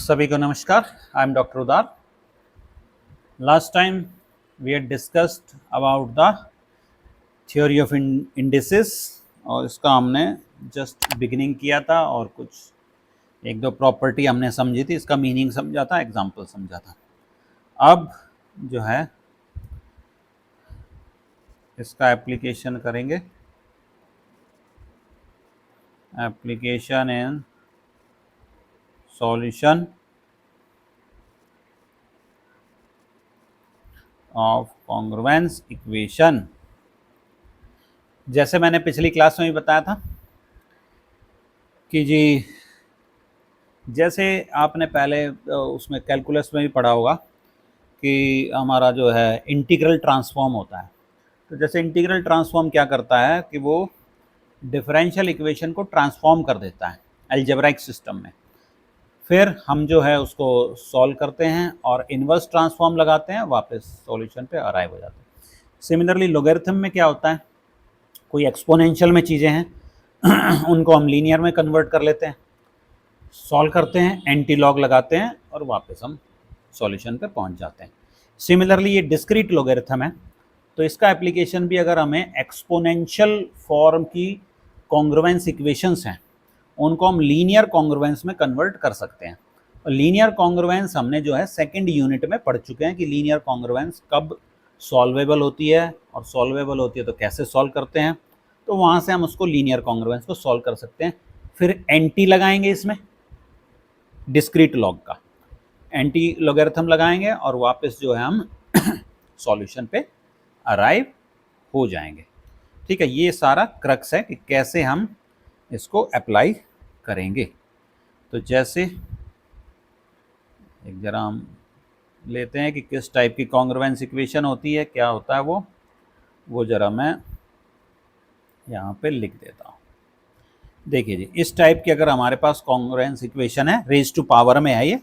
सभी को नमस्कार। I am doctor Udar. Last time we had discussed about the theory of indices और इसका हमने जस्ट बिगिनिंग किया था और कुछ एक दो प्रॉपर्टी हमने समझी थी, इसका मीनिंग समझा था, एग्जांपल समझा था। अब जो है इसका एप्लीकेशन करेंगे। Application in solution of congruence equation. जैसे मैंने पिछली क्लास में भी बताया था कि जी जैसे आपने पहले उसमें कैलकुलस में भी पढ़ा होगा कि हमारा जो है इंटीग्रल ट्रांसफॉर्म होता है। तो जैसे इंटीग्रल ट्रांसफॉर्म क्या करता है कि वो डिफरेंशियल इक्वेशन को ट्रांसफॉर्म कर देता है अलजेब्राइक सिस्टम में। फिर हम जो है उसको सॉल्व करते हैं और इन्वर्स ट्रांसफॉर्म लगाते हैं, वापस सॉल्यूशन पे अराइव हो जाते हैं। सिमिलरली लोगरिथम में क्या होता है, कोई एक्सपोनेंशियल में चीज़ें हैं उनको हम लीनियर में कन्वर्ट कर लेते हैं, सॉल्व करते हैं, एंटी लॉग लगाते हैं और वापस हम सॉल्यूशन पे पहुंच जाते हैं। सिमिलरली ये डिस्क्रीट लोगरिथम है, तो इसका एप्लीकेशन भी अगर हमें एक्सपोनेंशियल फॉर्म की कॉन्ग्रुएंस इक्वेशंस हैं उनको हम लीनियर कॉन्ग्रुएंस में कन्वर्ट कर सकते हैं। और लीनियर कॉन्ग्रुएंस हमने जो है सेकंड यूनिट में पढ़ चुके हैं कि लीनियर कॉन्ग्रुएंस कब सॉल्वेबल होती है और सॉल्वेबल होती है तो कैसे सॉल्व करते हैं। तो वहाँ से हम उसको लीनियर कॉन्ग्रुएंस को सॉल्व कर सकते हैं। फिर एंटी लगाएंगे, इसमें डिस्क्रीट लॉग का एंटी लॉगरिथम लगाएंगे और वापस जो है हम सॉल्यूशन पे अराइव हो जाएंगे। ठीक है, ये सारा क्रक्स है कि कैसे हम इसको अप्लाई करेंगे। तो जैसे एक जरा हम लेते हैं कि किस टाइप की कॉन्ग्रुएंस इक्वेशन होती है, क्या होता है वो जरा मैं यहाँ पे लिख देता हूँ। देखिए जी, इस टाइप की अगर हमारे पास कॉन्ग्रुएंस इक्वेशन है, रेज टू पावर में है ये,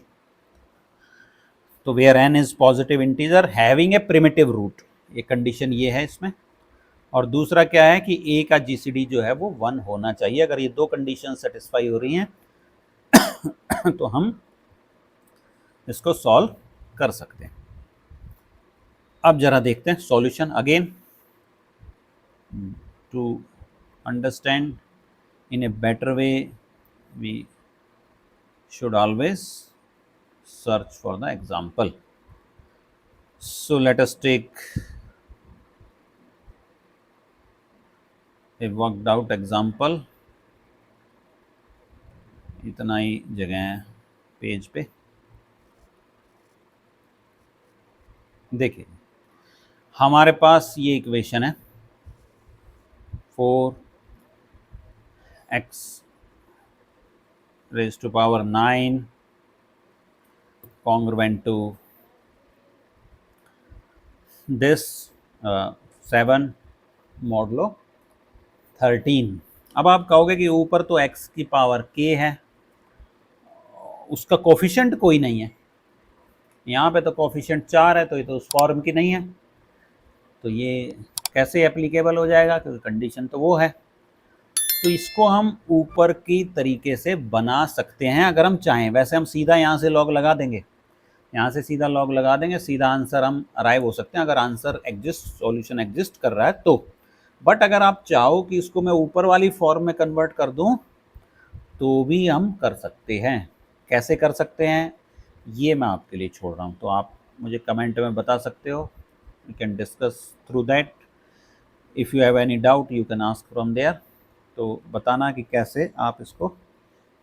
तो where n is positive integer having a primitive root, ये कंडीशन ये है इसमें। और दूसरा क्या है कि a का GCD जो है वो 1 होना चाहिए। अगर ये दो कंडीशन सेटिस्फाई हो रही हैं तो हम इसको सॉल्व कर सकते हैं। अब जरा देखते हैं solution again to understand in a better way we should always search for the example. So let us take a worked out example. इतना ही जगह है पेज पे। देखिए हमारे पास ये इक्वेशन है 4x raised to power 9 congruent to this 7 modulo 13। अब आप कहोगे कि ऊपर तो x की पावर k है, उसका कोफिशिएंट कोई नहीं है, यहाँ पे तो कोफिशिएंट 4 है, तो ये तो उस फॉर्म की नहीं है, तो ये कैसे एप्लीकेबल हो जाएगा, क्योंकि कंडीशन तो वो है। तो इसको हम ऊपर की तरीके से बना सकते हैं अगर हम चाहें। वैसे हम सीधा यहाँ से लॉग लगा देंगे, यहाँ से सीधा लॉग लगा देंगे, सीधा आंसर हम अराइव हो सकते हैं अगर आंसर एग्जिस्ट, सॉल्यूशन एग्जिस्ट कर रहा है तो। बट अगर आप चाहो कि इसको मैं ऊपर वाली फॉर्म में कन्वर्ट कर दूं तो भी हम कर सकते हैं। कैसे कर सकते हैं ये मैं आपके लिए छोड़ रहा हूँ, तो आप मुझे कमेंट में बता सकते हो। You can discuss through that. If you have any doubt you can ask from there. तो बताना कि कैसे आप इसको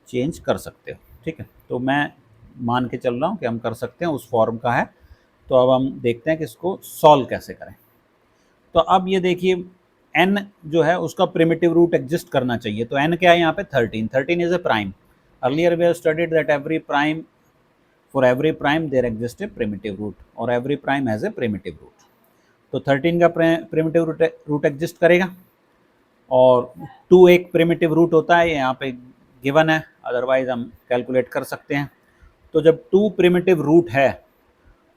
चेंज कर सकते हो। ठीक है, तो मैं मान के चल रहा हूँ कि हम कर सकते हैं, उस फॉर्म का है। तो अब हम देखते हैं कि इसको सॉल्व कैसे करें। तो अब ये देखिए n जो है उसका प्रिमिटिव रूट एग्जिस्ट करना चाहिए। तो n क्या है यहाँ पे 13 is a prime. Earlier we have studied that every prime, for every prime there exist a primitive root और every prime has a primitive root. तो 13 का प्रिमिटिव रूट एग्जिस्ट करेगा और 2 एक प्रिमिटिव रूट होता है, यहाँ पे गिवन है, अदरवाइज हम कैलकुलेट कर सकते हैं। तो जब 2 प्रिमिटिव रूट है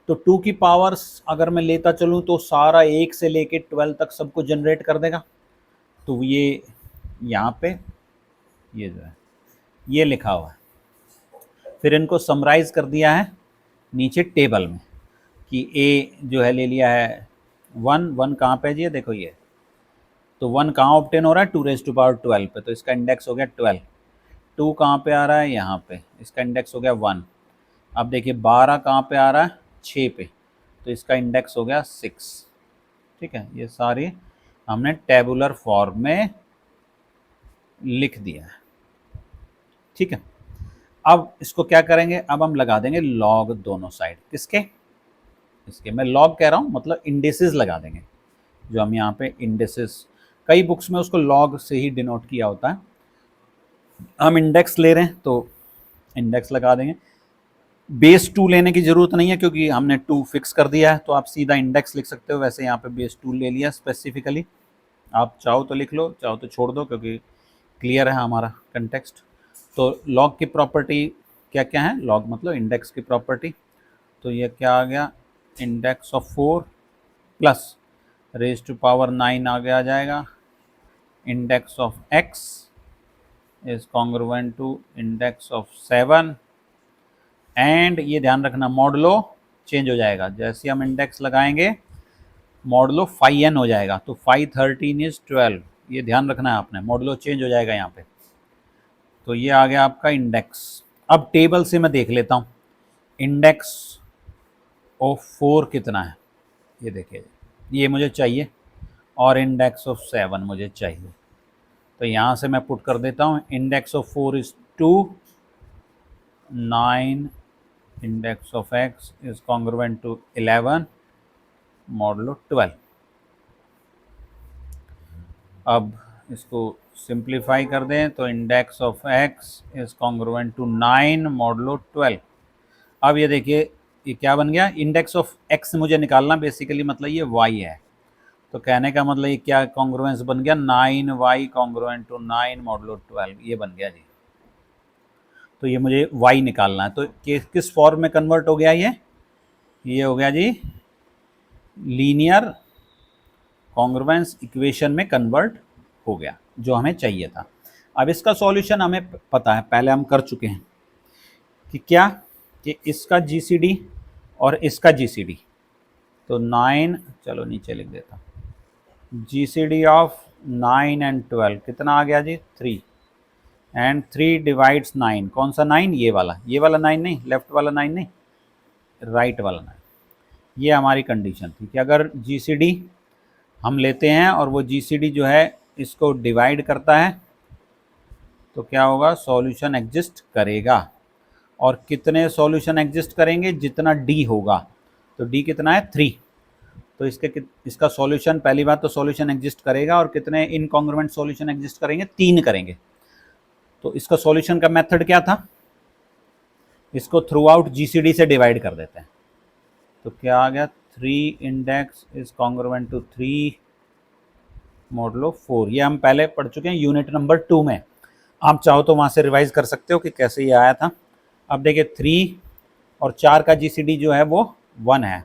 तो 2 की पावर्स अगर मैं लेता चलूँ तो सारा 1 से लेके 12 तक सबको जनरेट कर देगा। तो ये यहाँ पे ये जो है ये लिखा हुआ है फिर इनको समराइज कर दिया है नीचे टेबल में कि ए जो है ले लिया है 1 कहाँ पे जी, देखो ये, तो 1 कहाँ ऑब्टेन हो रहा है 2⁻12 पे, तो इसका इंडेक्स हो गया 12। 2 कहाँ पे आ रहा है यहाँ पे, इसका इंडेक्स हो गया 1। अब देखिए 12 कहाँ पे आ रहा है 6 पे, तो इसका इंडेक्स हो गया 6। ठीक है, ये सारी हमने टेबुलर फॉर्म में लिख दिया है। ठीक है, अब इसको क्या करेंगे, अब हम लगा देंगे लॉग दोनों साइड। किसके, इसके, मैं लॉग कह रहा हूँ मतलब इंडेसेस लगा देंगे, जो हम यहाँ पे इंडेसेस, कई बुक्स में उसको लॉग से ही डिनोट किया होता है, हम इंडेक्स ले रहे हैं तो इंडेक्स लगा देंगे। बेस 2 लेने की ज़रूरत नहीं है क्योंकि हमने 2 फिक्स कर दिया है, तो आप सीधा इंडेक्स लिख सकते हो। वैसे यहाँ पे बेस 2 ले लिया स्पेसिफिकली, आप चाहो तो लिख लो, चाहो तो छोड़ दो, क्योंकि क्लियर है हमारा कंटेक्स्ट। तो लॉग की प्रॉपर्टी क्या क्या है, लॉग मतलब इंडेक्स की प्रॉपर्टी, तो ये क्या आ गया, index of 4 plus raise to power 9 आगे आ जाएगा, index of x is congruent to index of 7। And ये ध्यान रखना मॉडुलो चेंज हो जाएगा, जैसे हम इंडेक्स लगाएंगे मॉडुलो फाई n हो जाएगा, तो फाई 13 इज 12, ये ध्यान रखना है आपने, मॉडुलो चेंज हो जाएगा यहाँ पे। तो ये आ गया आपका इंडेक्स। अब टेबल से मैं देख लेता हूँ इंडेक्स ऑफ 4 कितना है, ये देखिए ये मुझे चाहिए, और इंडेक्स ऑफ 7 मुझे चाहिए, तो यहाँ से मैं पुट कर देता हूँ index of 4 is 2, 9 index of x is congruent to 11 modulo 12। अब इसको सिंप्लीफाई कर दें तो index of x is congruent to 9 modulo 12। अब ये देखिए ये क्या बन गया, इंडेक्स ऑफ x मुझे निकालना, बेसिकली मतलब ये y है, तो कहने का मतलब ये क्या कॉन्ग्रुएंस बन गया, 9y कॉन्ग्रुएंट टू 9 मॉडुलो 12, ये बन गया जी। तो ये मुझे y निकालना है, तो किस फॉर्म में कन्वर्ट हो गया, ये हो गया जी लीनियर कॉन्ग्रुएंस इक्वेशन में कन्वर्ट हो गया, जो हमें चाहिए था। अब इसका सॉल्यूशन हमें पता है, पहले हम कर चुके हैं कि क्या, कि इसका GCD और इसका GCD, तो 9, चलो नीचे लिख देता, GCD ऑफ 9 एंड 12 कितना आ गया जी 3, एंड 3 डिवाइड्स 9, कौन सा 9, ये वाला 9 नहीं, लेफ्ट वाला 9 नहीं, राइट वाला 9। ये हमारी कंडीशन थी कि अगर GCD हम लेते हैं और वो GCD जो है इसको डिवाइड करता है तो क्या होगा, सॉल्यूशन एग्जिस्ट करेगा। और कितने सॉल्यूशन एग्जिस्ट करेंगे, जितना D होगा, तो D कितना है 3, तो इसका सॉल्यूशन, पहली बात तो सॉल्यूशन एग्जिस्ट करेगा, और कितने इनकॉन्ग्रुएंट सॉल्यूशन एग्जिस्ट करेंगे, 3 करेंगे। तो इसका सॉल्यूशन का मेथड क्या था, इसको थ्रू आउट GCD से डिवाइड कर देते हैं, तो क्या आ गया 3 index is congruent to 3 modulo 4। ये हम पहले पढ़ चुके हैं यूनिट नंबर 2 में, आप चाहो तो वहाँ से रिवाइज कर सकते हो कि कैसे ये आया था। अब देखिए 3 और 4 का GCD जो है वो 1 है,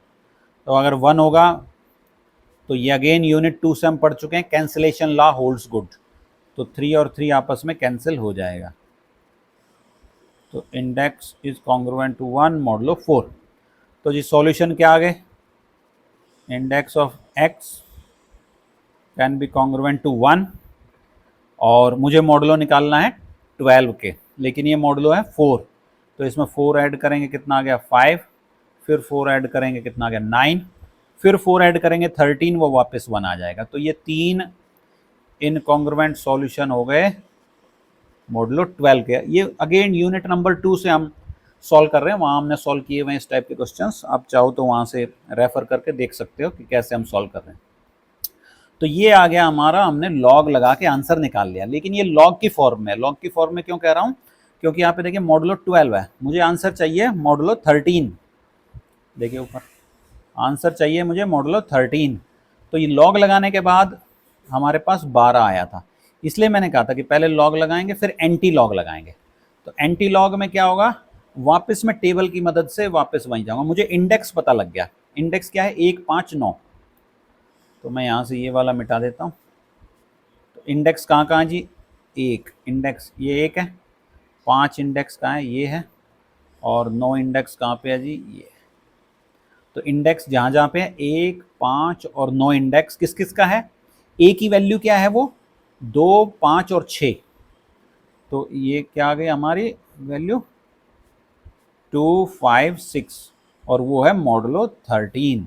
तो अगर 1 होगा तो ये अगेन यूनिट 2 से हम पढ़ चुके हैं, कैंसिलेशन लॉ होल्ड्स गुड, तो 3 और 3 आपस में कैंसिल हो जाएगा, तो index is congruent to 1 modulo 4। तो जी सॉल्यूशन क्या आ गए, index of x can be congruent to 1, और मुझे मॉडुलो निकालना है 12 के, लेकिन ये मॉडुलो है 4, तो इसमें 4 ऐड करेंगे कितना आ गया 5, फिर 4 ऐड करेंगे कितना आ गया 9, फिर 4 ऐड करेंगे 13, वो वापस 1 आ जाएगा। तो ये 3 इनकॉन्ग्रुएंट सॉल्यूशन हो गए मॉडुलो 12 के। ये अगेन यूनिट नंबर 2 से हम सॉल्व कर रहे हैं, वहाँ हमने सॉल्व किए हुए हैं इस टाइप के क्वेश्चंस, आप चाहो तो वहाँ से रेफर करके देख सकते हो कि कैसे हम सॉल्व कर रहे हैं। तो ये आ गया हमारा, हमने लॉग लगा के आंसर निकाल लिया, लेकिन ये लॉग की फॉर्म में, लॉग की फॉर्म में क्यों कह रहा हूँ, क्योंकि यहाँ पे देखिए मॉडुलो 12 है, मुझे आंसर चाहिए मॉडुलो 13, देखिए ऊपर आंसर चाहिए मुझे मॉडुलो 13। तो ये लॉग लगाने के बाद हमारे पास 12 आया था, इसलिए मैंने कहा था कि पहले लॉग लगाएंगे फिर एंटी लॉग लगाएंगे। तो एंटी लॉग में क्या होगा, वापस मैं टेबल की मदद से वापस वहीं जाऊँगा, मुझे इंडेक्स पता लग गया, इंडेक्स क्या है 1 5 9, तो मैं यहाँ से ये वाला मिटा देता हूँ। तो इंडेक्स कहाँ कहाँ जी, 1 इंडेक्स ये 1 है, 5 इंडेक्स कहाँ है, ये है, और नो इंडेक्स कहाँ पे है जी, ये। तो इंडेक्स जहाँ जहाँ पे है 1, 5 और 9 इंडेक्स किस किस का है, ए की वैल्यू क्या है वो 2, 5 और 6। तो ये क्या आ गई हमारी वैल्यू 2, 5, 6 और वो है मॉडुलो 13,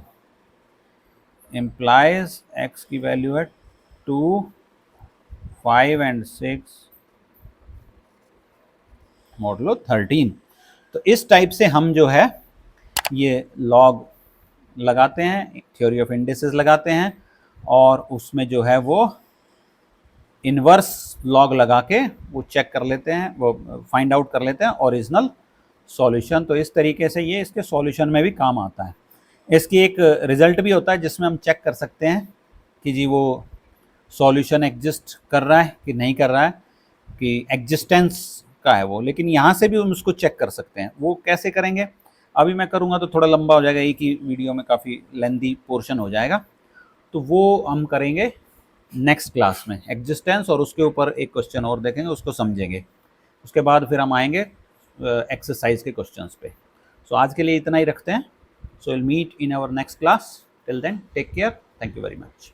इम्प्लाइज एक्स की वैल्यू है 2, 5 एंड 6 मॉडुलो 13। तो इस टाइप से हम जो है ये लॉग लगाते हैं, थ्योरी ऑफ इंडिसेस लगाते हैं, और उसमें जो है वो इन्वर्स लॉग लगा के वो चेक कर लेते हैं, वो फाइंड आउट कर लेते हैं ओरिजिनल सॉल्यूशन। तो इस तरीके से ये इसके सॉल्यूशन में भी काम आता है। इसकी एक रिजल्ट भी होता है जिसमें हम चेक कर सकते हैं कि जी वो सॉल्यूशन एग्जिस्ट कर रहा है कि नहीं कर रहा है, कि एग्जिस्टेंस का है वो। लेकिन यहाँ से भी हम उसको चेक कर सकते हैं। वो कैसे करेंगे अभी मैं करूँगा तो थोड़ा लंबा हो जाएगा, एक ही वीडियो में काफ़ी लेंदी पोर्शन हो जाएगा। तो वो हम करेंगे नेक्स्ट क्लास में, एग्जिस्टेंस, और उसके ऊपर एक क्वेश्चन और देखेंगे, उसको समझेंगे। उसके बाद फिर हम आएंगे एक्सरसाइज के क्वेश्चंस पे। सो आज के लिए इतना ही रखते हैं। So will meet in our next class. Till then take care, thank you very much.